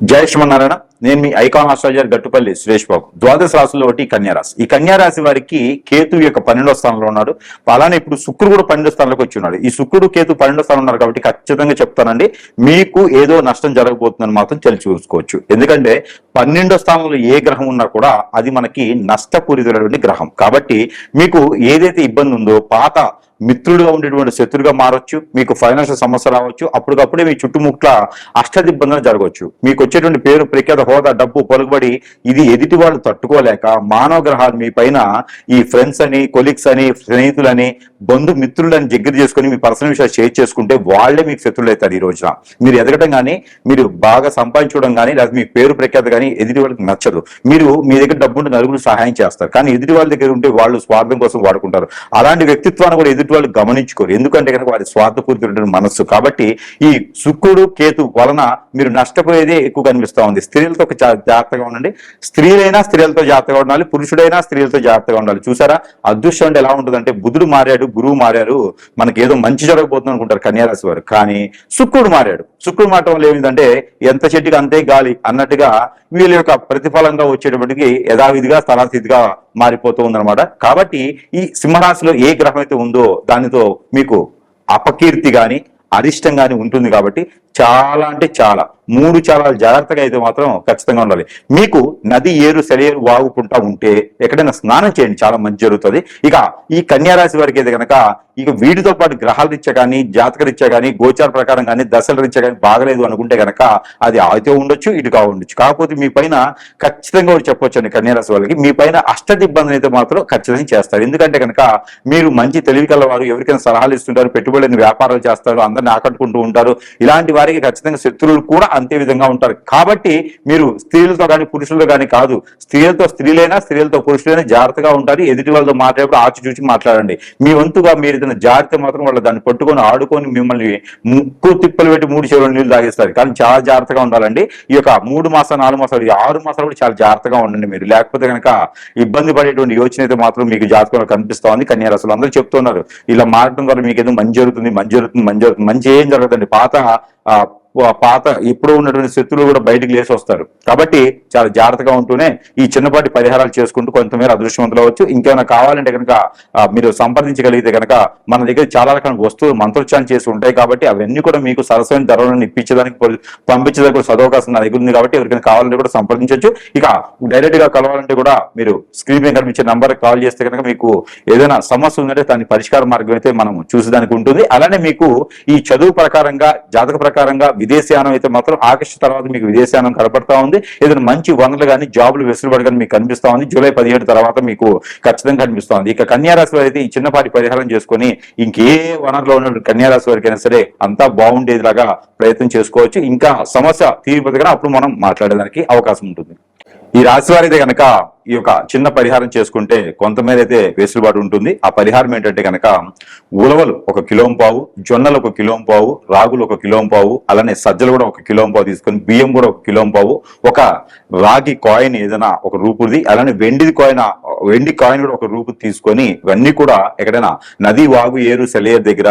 జై శ్రీమన్నారాయణ. నేను మీ icon astrologer Gattupalli Suresh Babu. ద్వాదశ రాశుల్లో ఒకటి కన్యారాశి. ఈ కన్యారాశి వారికి కేతు యొక్క 12వ స్థానంలో ఉన్నాడు. అలానే ఇప్పుడు శుక్రుడు కూడా 12వ స్థానంలోకి వచ్చి ఉన్నాడు. ఈ శుక్రుడు కేతు 12వ స్థానంలో ఉన్నారు కాబట్టి ఖచ్చితంగా చెప్తానండి, మీకు ఏదో నష్టం జరగబోతుందని మాత్రం తెలిసి చూసుకోవచ్చు. ఎందుకంటే 12వ స్థానంలో ఏ గ్రహం ఉన్నా కూడా అది మనకి నష్టపూరితమైనటువంటి గ్రహం. కాబట్టి మీకు ఏదైతే ఇబ్బంది ఉందో, పాత మిత్రుడుగా ఉండేటువంటి శత్రుగా మారొచ్చు, మీకు ఫైనాన్షియల్ సమస్య రావచ్చు, అప్పటికప్పుడే మీ చుట్టుముట్ల అష్టదిబ్బందులు జరగవచ్చు. మీకు వచ్చేటువంటి పేరు, ప్రఖ్యాత, హోదా, డబ్బు, పలుకుబడి ఇది ఎదుటి వాళ్ళు తట్టుకోలేక మానవ గ్రహాలు మీ పైన ఈ ఫ్రెండ్స్ అని, కొలీగ్స్ అని, స్నేహితులని, మిత్రులని దగ్గర చేసుకుని మీ పర్సనల్ విషయాలు షేర్ చేసుకుంటే వాళ్ళే మీకు శత్రులు అవుతారు. ఈ రోజున మీరు ఎదగడం కానీ, మీరు బాగా సంపాదించడం కానీ, లేదా మీ పేరు ప్రఖ్యాత కానీ ఎదుటి వాళ్ళకి నచ్చదు. మీరు మీ దగ్గర డబ్బు ఉంటే నలుగురు సహాయం చేస్తారు, కానీ ఎదుటి వాళ్ళ దగ్గర ఉంటే వాళ్ళు స్వార్థం కోసం వాడుకుంటారు. అలాంటి వ్యక్తిత్వాన్ని కూడా ఎదుటి వాళ్ళు గమనించుకోరు, ఎందుకంటే కనుక వారి స్వార్థపూరితమైన మనస్సు. కాబట్టి ఈ శుక్రుడు కేతు వలన మీరు నష్టపోయేదే ఎక్కువ కనిపిస్తా ఉంది. స్త్రీలతో జాగ్రత్తగా ఉండండి. స్త్రీలైనా స్త్రీలతో జాగ్రత్తగా ఉండాలి, పురుషుడైనా స్త్రీలతో జాగ్రత్తగా ఉండాలి. చూసారా, అదృష్టం అంటే ఎలా ఉంటుందంటే, బుధుడు మారాడు, గురువు మారారు, మనకి ఏదో మంచి జరగబోతుంది అనుకుంటారు కన్యారాశి వారు. కానీ శుక్రుడు మారాడు. శుక్రుడు మారటం వల్ల ఏమిటంటే ఎంత చెట్టుకి అంతే గాలి అన్నట్టుగా వీళ్ళ యొక్క ప్రతిఫలంగా వచ్చేటప్పటికి యథావిధిగా స్థలాస్థితిగా మారిపోతూ ఉందన్నమాట. కాబట్టి ఈ సింహరాశిలో ఏ గ్రహం అయితే ఉందో దానితో మీకు అపకీర్తి గాని, అరిష్టం గాని ఉంటుంది. కాబట్టి చాలా అంటే చాలా చాలా జాగ్రత్తగా అయితే మాత్రం ఖచ్చితంగా ఉండాలి. మీకు నది, ఏరు, సెలయేరు వాగుకుంటా ఉంటే ఎక్కడైనా స్నానం చేయండి, చాలా మంచి జరుగుతుంది. ఇక ఈ కన్యారాశి వారికి అయితే కనుక ఇక వీటితో పాటు గ్రహాల రీత్యా కానీ, జాతక రీత్యా కానీ, గోచార ప్రకారం కానీ, దశల రీత్యా కానీ బాగలేదు అనుకుంటే కనుక అది అయితే ఉండొచ్చు, ఇటుగా ఉండొచ్చు. కాకపోతే మీ పైన ఖచ్చితంగా చెప్పొచ్చు అండి, కన్యారాశి వాళ్ళకి మీ పైన అష్టదిబ్బంది అయితే మాత్రం ఖచ్చితంగా చేస్తారు. ఎందుకంటే కనుక మీరు మంచి తెలివి కలవారు, ఎవరికైనా సలహాలు ఇస్తుంటారు, పెట్టుబడులని వ్యాపారాలు చేస్తారు, అందరిని ఆకట్టుకుంటూ ఉంటారు. ఇలాంటి వారికి ఖచ్చితంగా శత్రువులు కూడా అంతే విధంగా ఉంటారు. కాబట్టి మీరు స్త్రీలతో కానీ పురుషులతో కానీ కాదు, స్త్రీలతో స్త్రీలైనా స్త్రీలతో పురుషులైనా జాగ్రత్తగా ఉంటారు. ఎదుటి వాళ్ళతో మాట్లాడేప్పుడు ఆచి చూచి మాట్లాడండి. మీ వంతుగా మీరు ఏదైనా జాగ్రత్త మాత్రం వాళ్ళు దాన్ని పట్టుకొని ఆడుకొని మిమ్మల్ని ముక్కు తిప్పలు పెట్టి 3 చెవులు నీళ్ళు తాగిస్తారు. కానీ చాలా జాగ్రత్తగా ఉండాలండి. ఈ యొక్క 3 మాసాలు, 4 మాసాలు, 6 మాసాలు కూడా చాలా జాగ్రత్తగా ఉండండి మీరు. లేకపోతే కనుక ఇబ్బంది పడేటువంటి యోచన అయితే మాత్రం మీకు జాతకంలో కనిపిస్తా ఉంది. కన్యారాశులు అందరూ చెప్తున్నారు, ఇలా మారడం ద్వారా మీకు ఏదో మంచి జరుగుతుంది, మంచి ఏం జరగదండి. పాత ఇప్పుడు ఉన్నటువంటి శత్రువులు కూడా బయటికి లేచి వస్తారు. కాబట్టి చాలా జాగ్రత్తగా ఉంటూనే ఈ చిన్నపాటి పరిహారాలు చేసుకుంటూ కొంతమేర అదృష్టవంతులు అవ్వచ్చు. ఇంకేమైనా కావాలంటే కనుక మీరు సంప్రదించగలిగితే కనుక మన దగ్గర చాలా రకాల వస్తువులు మంత్రోచ్చారణ చేసి ఉంటాయి. కాబట్టి అవన్నీ కూడా మీకు సరసమైన ధరలను ఇప్పించడానికి, పంపించడానికి కూడా సదవకాశం నా దగ్గర ఉంది. కాబట్టి ఎవరికైనా కావాలంటే కూడా సంప్రదించవచ్చు. ఇక డైరెక్ట్ గా కలవాలంటే కూడా మీరు స్క్రీన్ మీద కనిపించే నంబర్ కాల్ చేస్తే కనుక మీకు ఏదైనా సమస్య ఉందంటే దాని పరిష్కార మార్గం అయితే మనం చూసేదానికి ఉంటుంది. అలానే మీకు ఈ చదువు ప్రకారంగా, జాతక ప్రకారంగా విదేశయానం అయితే మాత్రం ఆగస్టు తర్వాత మీకు విదేశయానం కనపడతా ఉంది. ఏదైనా మంచి వనరులు కానీ, జాబులు వెసులుబాటు కానీ మీకు కనిపిస్తా ఉంది. జూలై 17 తర్వాత మీకు ఖచ్చితంగా కనిపిస్తా ఉంది. ఇక కన్యారాశి వారు అయితే ఈ చిన్నపాటి పరిహారం చేసుకుని ఇంకే వనరులో ఉన్న కన్యారాశి వారికైనా సరే అంతా బాగుండేదిలాగా ప్రయత్నం చేసుకోవచ్చు. ఇంకా సమస్య తీరిపోతే కనుక అప్పుడు మనం మాట్లాడడానికి అవకాశం ఉంటుంది. ఈ రాశి వారైతే కనుక ఈ యొక్క చిన్న పరిహారం చేసుకుంటే కొంతమేర అయితే వెసులుబాటు ఉంటుంది. ఆ పరిహారం ఏంటంటే కనుక ఉలవలు 1 కిలోంపావు, జొన్నలు 1 కిలోంపావు, రాగులు 1 కిలోంపావు, అలానే సజ్జలు కూడా 1 కిలోంపావు తీసుకొని, బియ్యం కూడా 1 కిలోంపావు, ఒక రాగి కాయిన్ ఏదైనా 1 రూపుది, అలానే వెండి కాయిన్ కూడా 1 రూపు తీసుకొని ఇవన్నీ కూడా ఎక్కడైనా నది, వాగు, ఏరు, సెలయేరు దగ్గర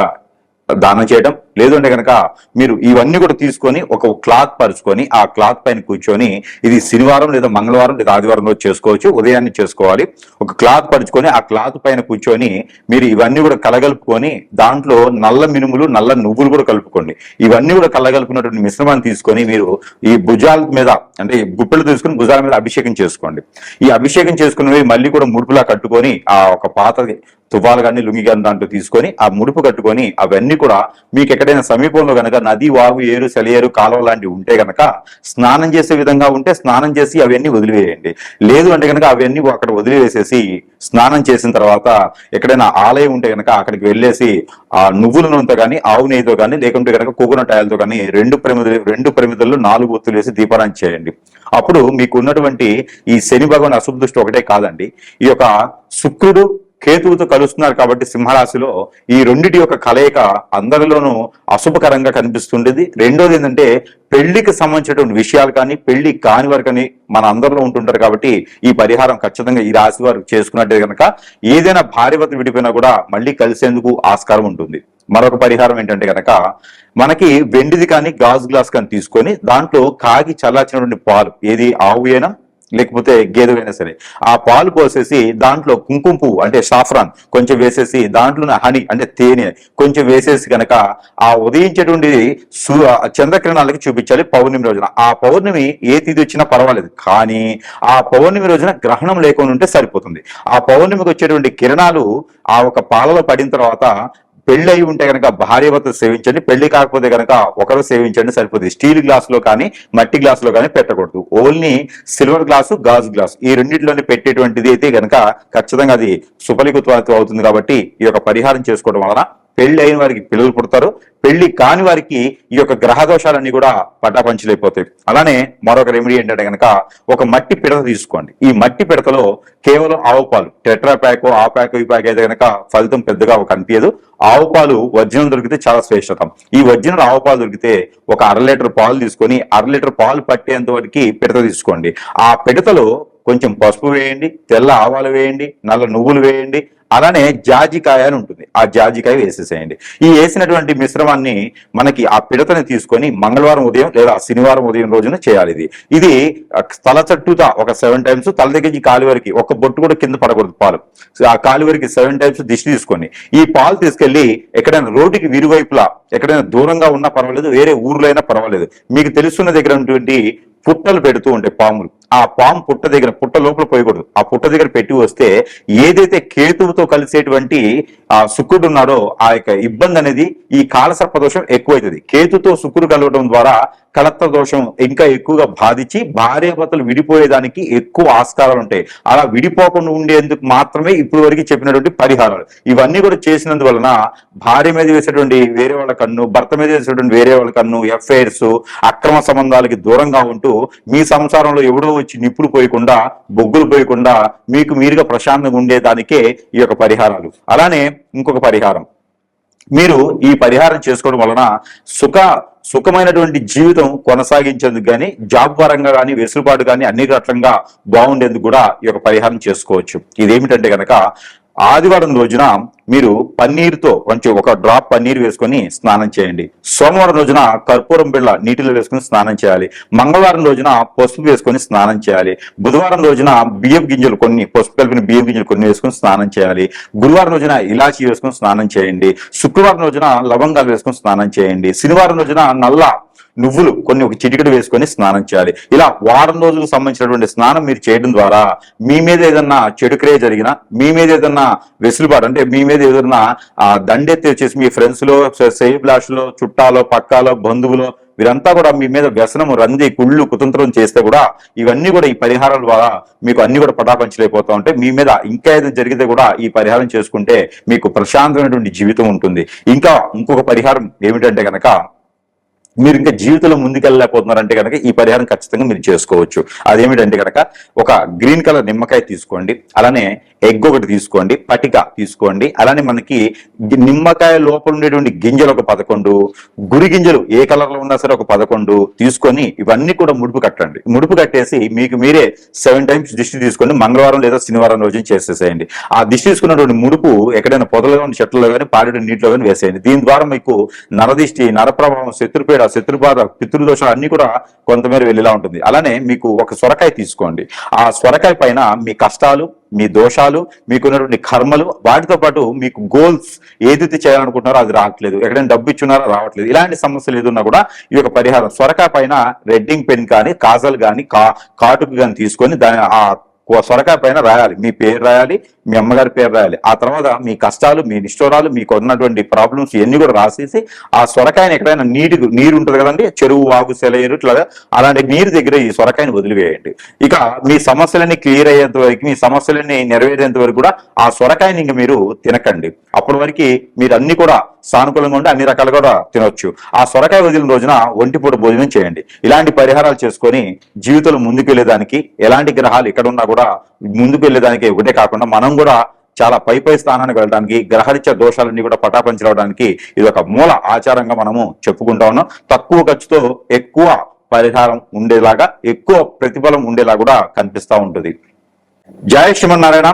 దానం చేయడం. లేదంటే కనుక మీరు ఇవన్నీ కూడా తీసుకొని ఒక క్లాత్ పరుచుకొని ఆ క్లాత్ పైన కూర్చొని, ఇది శనివారం లేదా మంగళవారం లేదా ఆదివారం రోజు చేసుకోవచ్చు, ఉదయాన్నే చేసుకోవాలి. ఒక క్లాత్ పరుచుకొని ఆ క్లాత్ పైన కూర్చొని మీరు ఇవన్నీ కూడా కలగలుపుకొని దాంట్లో నల్ల మినుములు, నల్ల నువ్వులు కూడా కలుపుకోండి. ఇవన్నీ కూడా కలగలుపుకున్నటువంటి మిశ్రమాన్ని తీసుకొని మీరు ఈ భుజాల మీద, అంటే గుప్పెలు తీసుకుని భుజాల మీద అభిషేకం చేసుకోండి. ఈ అభిషేకం చేసుకున్నవి మళ్ళీ కూడా ముడుపులా కట్టుకొని ఆ ఒక పాత తువ్వాలు కానీ, లుంగి కానీ దాంట్లో తీసుకొని ఆ ముడుపు కట్టుకొని అవన్నీ కూడా మీకు ఎక్కడైనా సమీపంలో కనుక నది, వాగు, ఏరు, సెలయేరు, కాలువ లాంటివి ఉంటే కనుక స్నానం చేసే విధంగా ఉంటే స్నానం చేసి అవన్నీ వదిలివేయండి. లేదు అంటే కనుక అవన్నీ అక్కడ వదిలివేసేసి స్నానం చేసిన తర్వాత ఎక్కడైనా ఆలయం ఉంటే కనుక అక్కడికి వెళ్ళేసి ఆ నువ్వుల నూనెతో కానీ, ఆవు నెయ్యితో కానీ, లేకుంటే కనుక కోకోనట్ ఆయిల్తో కానీ 2 ప్రమిదల్లో 4 ఒత్తులు వేసి దీపారాధన చేయండి. అప్పుడు మీకు ఉన్నటువంటి ఈ శని భగవాన్ అశుభ దృష్టి ఒకటే కాదండి, ఈ యొక్క శుక్రుడు కేతువుతో కలుస్తున్నారు కాబట్టి సింహరాశిలో ఈ రెండిటి యొక్క కలయిక అందరిలోనూ అశుభకరంగా కనిపిస్తుండేది. రెండోది ఏంటంటే పెళ్లికి సంబంధించినటువంటి విషయాలు కానీ పెళ్లి కాని వారు కానీ మన అందరిలో ఉంటుంటారు కాబట్టి ఈ పరిహారం ఖచ్చితంగా ఈ రాశి వారు చేసుకున్నట్టే కనుక ఏదైనా భార్యవత విడిపోయినా కూడా మళ్ళీ కలిసేందుకు ఆస్కారం ఉంటుంది. మరొక పరిహారం ఏంటంటే కనుక మనకి వెండిది కానీ గాజు గ్లాస్ కానీ తీసుకొని దాంట్లో కాగి చల్లార్చినటువంటి పాలు, ఏది ఆవు అయినా లేకపోతే గేదెవైనా సరే, ఆ పాలు పోసేసి దాంట్లో కుంకుమ పువ్వు అంటే సాఫ్రాన్ కొంచెం వేసేసి దాంట్లో హనీ అంటే తేనె కొంచెం వేసేసి కనుక ఆ ఉదయించేటువంటి చంద్రకిరణాలకి చూపించాలి పౌర్ణమి రోజున. ఆ పౌర్ణమి ఏ తిథి వచ్చినా పర్వాలేదు, కానీ ఆ పౌర్ణమి రోజున గ్రహణం లేకుండా ఉంటే సరిపోతుంది. ఆ పౌర్ణమికి వచ్చేటువంటి కిరణాలు ఆ ఒక పాలలో పడిన తర్వాత పెళ్లి అయి ఉంటే కనుక భార్యవత సేవించండి, పెళ్లి కాకపోతే కనుక ఒకరు సేవించండి సరిపోతుంది. స్టీల్ గ్లాస్ లో కానీ మట్టి గ్లాస్ లో కానీ పెట్టకూడదు. ఓన్లీ సిల్వర్ గ్లాసు గాజు గ్లాస్ ఈ రెండింటిలోనే పెట్టేటువంటిది అయితే కనుక ఖచ్చితంగా అది సుఫలికత్వం అవుతుంది. కాబట్టి ఈ యొక్క పరిహారం చేసుకోవడం వలన పెళ్లి అయిన వారికి పిల్లలు పుడతారు, పెళ్లి కాని వారికి ఈ యొక్క గ్రహ దోషాలన్నీ కూడా పటాపంచలైపోతాయి. అలానే మరొక రెమెడీ ఏంటంటే కనుక ఒక మట్టి పిడత తీసుకోండి. ఈ మట్టి పిడతలో కేవలం ఆవు పాలు, టెట్రా ప్యాక్ ఆ ప్యాక్ ఈ ప్యాక్ అయితే కనుక ఫలితం పెద్దగా కనిపించదు. ఆవు పాలు ఒరిజినల్ దొరికితే చాలా శ్రేష్టతం. ఈ ఒరిజినల్ ఆవు పాలు దొరికితే ఒక 1/2 లీటర్ పాలు తీసుకొని 1/2 లీటర్ పాలు పట్టేంత వరకు పిడత తీసుకోండి. ఆ పిడతలో కొంచెం పసుపు వేయండి, తెల్ల ఆవాలు వేయండి, నల్ల నువ్వులు వేయండి, అలానే జాజికాయ అని ఉంటుంది, ఆ జాజికాయ వేసేసేయండి. ఈ వేసినటువంటి మిశ్రమాన్ని మనకి ఆ పిడతని తీసుకొని మంగళవారం ఉదయం లేదా శనివారం ఉదయం రోజున చేయాలి. ఇది తల చుట్టూతా ఒక 7 టైమ్స్, తల దగ్గర కాలి వరకు ఒక బొట్టు కూడా కింద పడకూడదు పాలు, ఆ కాలి వరకు 7 టైమ్స్ దిష్టి తీసుకొని ఈ పాలు తీసుకెళ్లి ఎక్కడైనా రోడ్డుకి విరువైపులా ఎక్కడైనా దూరంగా ఉన్నా పర్వాలేదు, వేరే ఊర్లో అయినా పర్వాలేదు, మీకు తెలుసున్న దగ్గర ఉన్నటువంటి పుట్టలు పెడుతూ ఉంటాయి పాములు, ఆ పాము పుట్ట దగ్గర, పుట్ట లోపల పోయకూడదు, ఆ పుట్ట దగ్గర పెట్టి వస్తే ఏదైతే కేతువుతో కలిసేటువంటి ఆ శుక్రుడు ఉన్నాడో ఆ యొక్క ఇబ్బంది అనేది ఈ కాలసర్ప దోషం ఎక్కువైతుంది. కేతుతో శుక్రుడు కలవడం ద్వారా కలత్ర దోషం ఇంకా ఎక్కువగా బాధించి భార్యాభర్తలు విడిపోయేదానికి ఎక్కువ ఆస్కారాలు ఉంటాయి. అలా విడిపోకుండా ఉండేందుకు మాత్రమే ఇప్పుడు వరకు చెప్పినటువంటి పరిహారాలు. ఇవన్నీ కూడా చేసినందువలన భార్య మీద వేసేటువంటి వేరే వాళ్ళ కన్ను, భర్త మీద వేసేటువంటి వేరే వాళ్ళ కన్ను, ఎఫ్ఐఆర్స్, అక్రమ సంబంధాలకి దూరంగా ఉంటూ మీ సంసారంలో ఎవడో వచ్చి నిప్పులు పోయకుండా బొగ్గులు పోయకుండా మీకు మీరుగా ప్రశాంతంగా ఉండేదానికే ఈ యొక్క పరిహారాలు. అలానే ఇంకొక పరిహారం, మీరు ఈ పరిహారం చేసుకోవడం వలన సుఖమైనటువంటి జీవితం కొనసాగించేందుకు కానీ జాబ్ పరంగా కానీ వెసులుబాటు కానీ అన్ని రకంగా బాగుండేందుకు కూడా ఈ యొక్క పరిహారం చేసుకోవచ్చు. ఇదేమిటంటే కనుక ఆదివారం రోజున మీరు పన్నీరుతో కొంచెం ఒక డ్రాప్ పన్నీర్ వేసుకొని స్నానం చేయండి. సోమవారం రోజున కర్పూరం బిళ్ళ నీటిలో వేసుకుని స్నానం చేయాలి. మంగళవారం రోజున పసుపు వేసుకొని స్నానం చేయాలి. బుధవారం రోజున బియ్యం గింజలు కొన్ని, పసుపు కలిపిన బియ్యం గింజలు కొన్ని వేసుకొని స్నానం చేయాలి. గురువారం రోజున ఇలాచీ వేసుకొని స్నానం చేయండి. శుక్రవారం రోజున లవంగాలు వేసుకొని స్నానం చేయండి. శనివారం రోజున నల్ల నువ్వులు కొన్ని ఒక చిటికెడు వేసుకొని స్నానం చేయాలి. ఇలా వారం రోజులకు సంబంధించినటువంటి స్నానం మీరు చేయడం ద్వారా మీ మీద ఏదన్నా చెడు క్రియ జరిగినా, మీ మీద ఏదన్నా వెసులుబాటు అంటే మీ మీద ఏదన్నా దండెత్తి వచ్చేసి మీ ఫ్రెండ్స్ లో, సేబ్లాష్ లో, చుట్టాలో, పక్కాలో, బంధువులో వీరంతా కూడా మీ మీద వ్యసనము, రంది, కుళ్ళు, కుతంత్రం చేస్తే కూడా ఇవన్నీ కూడా ఈ పరిహారాల ద్వారా మీకు అన్ని కూడా పటాపంచలైపోతా ఉంటాయి. మీ మీద ఇంకా ఏదో జరిగితే కూడా ఈ పరిహారం చేసుకుంటే మీకు ప్రశాంతమైనటువంటి జీవితం ఉంటుంది. ఇంకా ఇంకొక పరిహారం ఏమిటంటే కనుక మీరు ఇంకా జీవితంలో ముందుకెళ్ళలేకపోతున్నారంటే కనుక ఈ పరిహారం ఖచ్చితంగా మీరు చేసుకోవచ్చు. అదేమిటంటే కనుక ఒక గ్రీన్ కలర్ నిమ్మకాయ తీసుకోండి, అలానే ఎగ్ ఒకటి తీసుకోండి, పటిక తీసుకోండి, అలానే మనకి నిమ్మకాయ లోపల ఉండేటువంటి గింజలు ఒక 11, గురి గింజలు ఏ కలర్ లో ఉన్నా సరే ఒక 11 తీసుకొని ఇవన్నీ కూడా ముడుపు కట్టండి. ముడుపు కట్టేసి మీకు మీరే 7 టైమ్స్ దిష్టి తీసుకొని మంగళవారం లేదా శనివారం రోజున చేసేసేయండి. ఆ దిష్టి తీసుకున్నటువంటి ముడుపు ఎక్కడైనా పొదలుగా ఉన్న చెట్లలో కానీ పాడేటి నీటిలో కానీ వేసేయండి. దీని ద్వారా మీకు నరదిష్టి, నరప్రభావం, శత్రుపీడ, శత్రుబాధ, పితృదోషాలు అన్ని కూడా కొంతమేర వెళ్ళేలా ఉంటుంది. అలానే మీకు ఒక సొరకాయ తీసుకోండి. ఆ సొరకాయ పైన మీ కష్టాలు, మీ దోషాలు, మీకున్నటువంటి కర్మలు, వాటితో పాటు మీకు గోల్స్ ఏదైతే చేయాలనుకుంటున్నారో అది రావట్లేదు, ఎక్కడైనా డబ్బు ఇచ్చున్నారో రావట్లేదు, ఇలాంటి సమస్యలు ఏదున్నా కూడా ఈ యొక్క పరిహారం సొరకాయ పైన రెడ్డింగ్ పెన్ కానీ, కాజల్ కానీ, కాటుకు కానీ తీసుకొని దాని ఆ సొరకాయ పైన రాయాలి. మీ పేరు రాయాలి, మీ అమ్మగారి పేరు రాయాలి. ఆ తర్వాత మీ కష్టాలు, మీ నిష్ఠూరాలు, మీకు ఉన్నటువంటి ప్రాబ్లమ్స్ ఇవన్నీ కూడా రాసేసి ఆ సొరకాయని ఎక్కడైనా నీరు ఉంటుంది కదండి, చెరువు, వాగు, సెలయేరు, ఇట్లా అలాంటి నీరు దగ్గర ఈ సొరకాయని వదిలివేయండి. ఇక మీ సమస్యలన్నీ క్లియర్ అయ్యేంత వరకు, మీ సమస్యలన్నీ నెరవేరేంత వరకు కూడా ఆ సొరకాయని ఇంక మీరు తినకండి. అప్పటి వరకు మీరు అన్ని కూడా సానుకూలంగా ఉండి అన్ని రకాలు కూడా తినొచ్చు. ఆ సొరకాయ వదిలిన రోజున ఒంటిపూట భోజనం చేయండి. ఇలాంటి పరిహారాలు చేసుకొని జీవితంలో ముందుకు వెళ్ళేదానికి, ఎలాంటి గ్రహాలు ఎక్కడ ఉన్నా కూడా ముందుకు వెళ్ళేదానికి ఒకటే కాకుండా మనం కూడా చాలా పై స్థానానికి వెళ్ళడానికి, గ్రహరీత్యా దోషాలన్నీ కూడా పటాపంచలవడానికి ఇది ఒక మూల ఆచారంగా మనము చెప్పుకుంటా ఉన్నాం. తక్కువ ఖర్చుతో ఎక్కువ పరిహారం ఉండేలాగా, ఎక్కువ ప్రతిఫలం ఉండేలా కూడా కనిపిస్తా ఉంటుంది. జయ శ్రీమన్నారాయణ.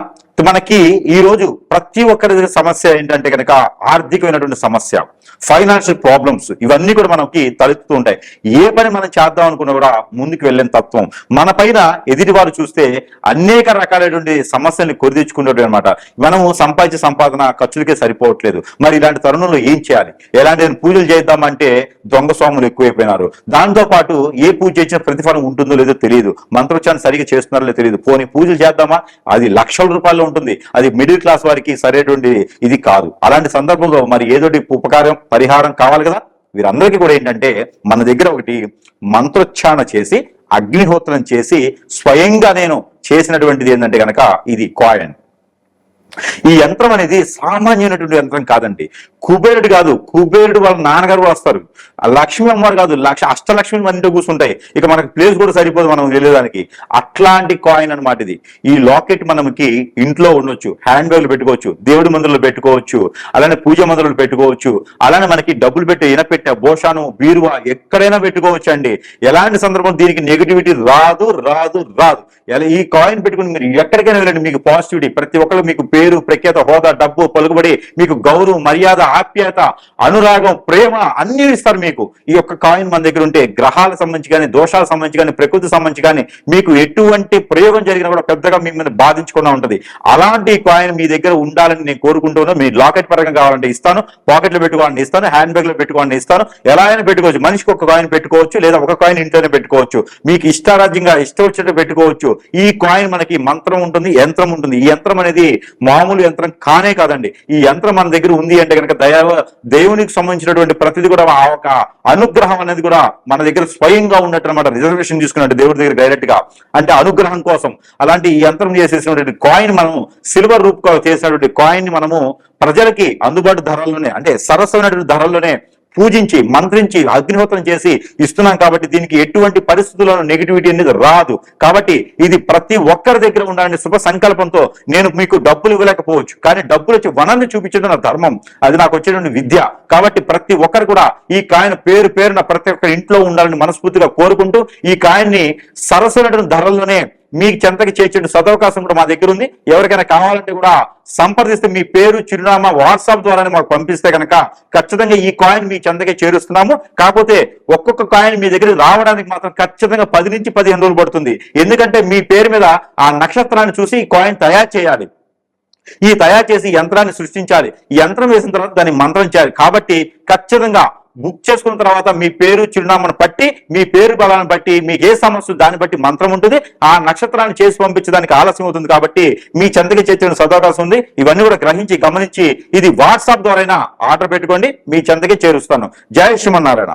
మనకి ఈ రోజు ప్రతి ఒక్కరి సమస్య ఏంటంటే కనుక ఆర్థికమైనటువంటి సమస్య, ఫైనాన్షియల్ ప్రాబ్లమ్స్, ఇవన్నీ కూడా మనకి తలెత్తుతూ ఉంటాయి. ఏ పని మనం చేద్దాం అనుకున్నా కూడా ముందుకు వెళ్ళిన తత్వం, మన పైన ఎదుటివారు చూస్తే అనేక రకాలైనటువంటి సమస్యల్ని కొరిదించుకునేటువంటి అనమాట. మనము సంపాదించే సంపాదన ఖర్చులకే సరిపోవట్లేదు. మరి ఇలాంటి తరుణంలో ఏం చేయాలి? ఎలాంటి పూజలు చేద్దామంటే దొంగ స్వాములు ఎక్కువైపోయినారు. దాంతో పాటు ఏ పూజ చేసిన ప్రతిఫలం ఉంటుందో లేదో తెలియదు, మంత్రోచ్చారణ సరిగా చేస్తున్నారో లేదో తెలియదు. పోనీ పూజలు చేద్దామా, అది లక్షల రూపాయలు ఉంటుంది, అది మిడిల్ క్లాస్ వారికి సరైనటువంటి ఇది కాదు. అలాంటి సందర్భంలో మరి ఏదోటి ఉపకారం పరిహారం కావాలి కదా. వీరందరికీ కూడా ఏంటంటే మన దగ్గర ఒకటి మంత్రోచ్చారణ చేసి అగ్నిహోత్రం చేసి స్వయంగా నేను చేసినటువంటిది ఏంటంటే కనుక ఇది కాయిన్. ఈ యంత్రం అనేది సామాన్యమైనటువంటి యంత్రం కాదండి. కుబేరుడు కాదు, కుబేరుడు వాళ్ళ నాన్నగారు వస్తారు. లక్ష్మీ అమ్మవారు కాదు, అష్టలక్ష్మి మన కూర్చుంటాయి. ఇక మనకి ప్లేస్ కూడా సరిపోదు మనం వెళ్ళేదానికి. అట్లాంటి కాయిన్ అనమాట ఇది. ఈ లాకెట్ మనకి ఇంట్లో ఉండొచ్చు, హ్యాండ్ బ్యాగ్లు పెట్టుకోవచ్చు, దేవుడి మందులు పెట్టుకోవచ్చు, అలానే పూజ మందులు పెట్టుకోవచ్చు, అలానే మనకి డబ్బులు పెట్టి ఇనపెట్టే బోషాను బీరువా ఎక్కడైనా పెట్టుకోవచ్చు అండి. ఎలాంటి సందర్భం దీనికి నెగిటివిటీ రాదు రాదు రాదు. ఈ కాయిన్ పెట్టుకుని మీరు ఎక్కడికైనా వెళ్ళండి, మీకు పాజిటివిటీ, ప్రతి ఒక్కరు మీకు పేరు ప్రఖ్యాత, హోదా, డబ్బు, పలుకుబడి, మీకు గౌరవం, మర్యాద, ఆప్యాయత, అనురాగం, ప్రేమ అన్ని ఇస్తారు మీకు. ఈ యొక్క కాయిన్ మన దగ్గర ఉంటే గ్రహాలకు సంబంధించి కానీ, దోషాలకు సంబంధించి కానీ, ప్రకృతికి సంబంధించి కానీ మీకు ఎటువంటి ప్రయోగం జరిగినా కూడా పెద్దగా మిమ్మల్ని బాధించకుండా ఉంటుంది. అలాంటి కాయిన్ మీ దగ్గర ఉండాలని నేను కోరుకుంటున్నాను. మీ లాకెట్ పరంగా కావాలంటే ఇస్తాను, పాకెట్లో పెట్టుకోవాలని ఇస్తాను, హ్యాండ్ బ్యాగ్ లో పెట్టుకోవాలని ఇస్తాను. ఎలా అయినా పెట్టుకోవచ్చు. మనిషికి ఒక కాయిన్ పెట్టుకోవచ్చు, లేదా ఒక కాయిన్ ఇంట్లోనే పెట్టుకోవచ్చు. మీకు ఇష్టారాజ్యంగా ఇష్టం వచ్చినట్టు పెట్టుకోవచ్చు. ఈ కాయిన్ మనకి మంత్రం ఉంటుంది, యంత్రం ఉంటుంది. ఈ యంత్రం అనేది మామూలు యంత్రం కానే కాదండి. ఈ యంత్రం మన దగ్గర ఉంది అంటే కనుక దేవునికి సంబంధించినటువంటి ప్రతిదీ కూడా ఆ ఒక అనుగ్రహం అనేది కూడా మన దగ్గర స్వయంగా ఉన్నట్టు అనమాట. రిజర్వేషన్ తీసుకున్నట్టు దేవుడి దగ్గర డైరెక్ట్ గా, అంటే అనుగ్రహం కోసం. అలాంటి ఈ యంత్రం చేసేసినటువంటి కాయిన్ మనము సిల్వర్ రూపంగా చేసినటువంటి కాయిన్ ని మనము ప్రజలకి అందుబాటు ధరల్లోనే, అంటే సరసమైనటువంటి ధరల్లోనే పూజించి మంత్రించి అగ్నిహోత్రం చేసి ఇస్తున్నాం. కాబట్టి దీనికి ఎటువంటి పరిస్థితుల్లోనూ నెగిటివిటీ అనేది రాదు. కాబట్టి ఇది ప్రతి ఒక్కరి దగ్గర ఉండాలని శుభ సంకల్పంతో, నేను మీకు డబ్బులు ఇవ్వలేకపోవచ్చు, కానీ డబ్బులు వచ్చి వనరుని చూపించడం నా ధర్మం, అది నాకు వచ్చేటువంటి విద్య. కాబట్టి ప్రతి ఒక్కరు కూడా ఈ కాయిన్ పేరున ప్రతి ఒక్కరి ఇంట్లో ఉండాలని మనస్ఫూర్తిగా కోరుకుంటూ, ఈ కాయిన్ ని సరసమైనటువంటి ధరల్లోనే మీకు చెంతకి చేర్చే సదవకాశం కూడా మా దగ్గర ఉంది. ఎవరికైనా కావాలంటే కూడా సంప్రదిస్తే మీ పేరు, చిరునామా వాట్సాప్ ద్వారానే మాకు పంపిస్తే కనుక ఖచ్చితంగా ఈ కాయిన్ మీ చెంతకే చేరుస్తున్నాము. కాకపోతే ఒక్కొక్క కాయిన్ మీ దగ్గర రావడానికి మాత్రం ఖచ్చితంగా 10 నుంచి 15 రోజులు పడుతుంది. ఎందుకంటే మీ పేరు మీద ఆ నక్షత్రాన్ని చూసి ఈ కాయిన్ తయారు చేయాలి. ఈ తయారు చేసి యంత్రాన్ని సృష్టించాలి. ఈ యంత్రం వేసిన తర్వాత దాన్ని మంత్రం చేయాలి. కాబట్టి ఖచ్చితంగా బుక్ చేసుకున్న తర్వాత మీ పేరు, చిరునామాను బట్టి, మీ పేరు బలాన్ని బట్టి, మీకు ఏ సమస్య దాన్ని బట్టి మంత్రం ఉంటుంది. ఆ నక్షత్రాన్ని చేసి పంపించడానికి ఆలస్యం అవుతుంది. కాబట్టి మీ చెంతకి చేర్చిన సదవకాశం ఉంది. ఇవన్నీ కూడా గ్రహించి గమనించి ఇది వాట్సాప్ ద్వారా ఆర్డర్ పెట్టుకోండి, మీ చెంతకి చేరుస్తాను. జై శ్రీమన్నారాయణ.